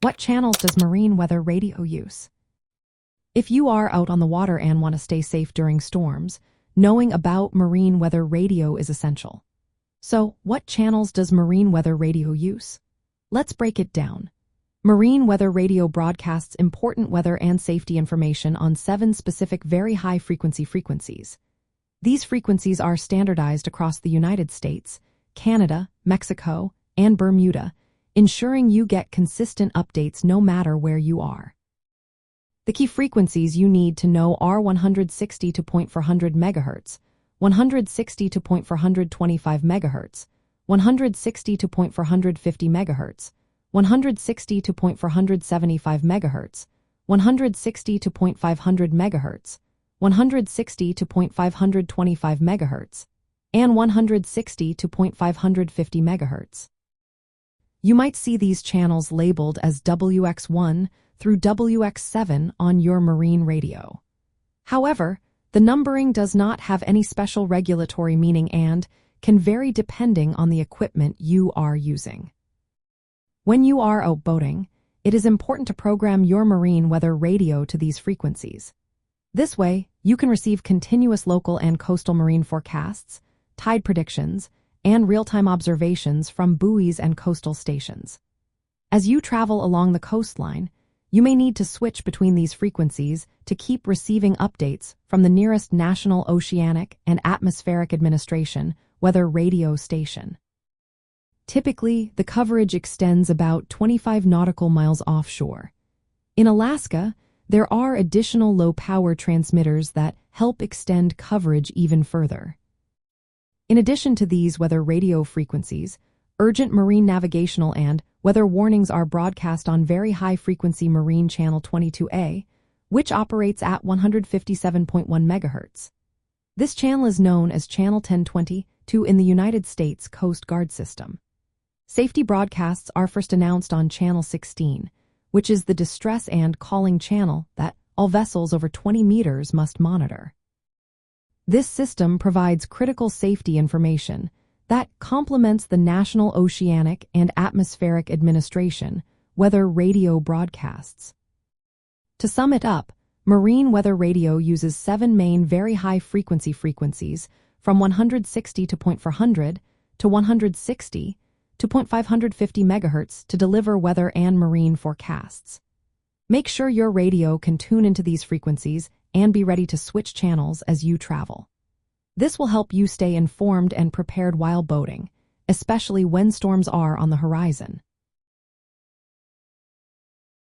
What channels does marine weather radio use? If you are out on the water and want to stay safe during storms, knowing about marine weather radio is essential. So, what channels does marine weather radio use? Let's break it down. Marine weather radio broadcasts important weather and safety information on 7 specific very high-frequency frequencies. These frequencies are standardized across the United States, Canada, Mexico, and Bermuda, ensuring you get consistent updates no matter where you are. The key frequencies you need to know are 160 to 400 MHz, 160 to 425 MHz, 160 to 450 MHz, 160 to 475 MHz, 160 to 500 MHz, 160 to 525 MHz, and 160 to 550 MHz. You might see these channels labeled as WX1 through WX7 on your marine radio. However, the numbering does not have any special regulatory meaning and can vary depending on the equipment you are using. When you are out boating, it is important to program your marine weather radio to these frequencies. This way, you can receive continuous local and coastal marine forecasts, tide predictions, and real-time observations from buoys and coastal stations. As you travel along the coastline, you may need to switch between these frequencies to keep receiving updates from the nearest National Oceanic and Atmospheric Administration weather radio station. Typically, the coverage extends about 25 nautical miles offshore. In Alaska, there are additional low-power transmitters that help extend coverage even further. In addition to these weather radio frequencies, urgent marine navigational and weather warnings are broadcast on very high-frequency marine channel 22A, which operates at 157.1 MHz. This channel is known as channel 1022 in the United States Coast Guard system. Safety broadcasts are first announced on channel 16, which is the distress and calling channel that all vessels over 20 meters must monitor. This system provides critical safety information that complements the National Oceanic and Atmospheric Administration weather radio broadcasts. To sum it up, marine weather radio uses 7 main very high-frequency frequencies from 160 to 400 to 160 to 550 MHz to deliver weather and marine forecasts. Make sure your radio can tune into these frequencies and be ready to switch channels as you travel. This will help you stay informed and prepared while boating, especially when storms are on the horizon.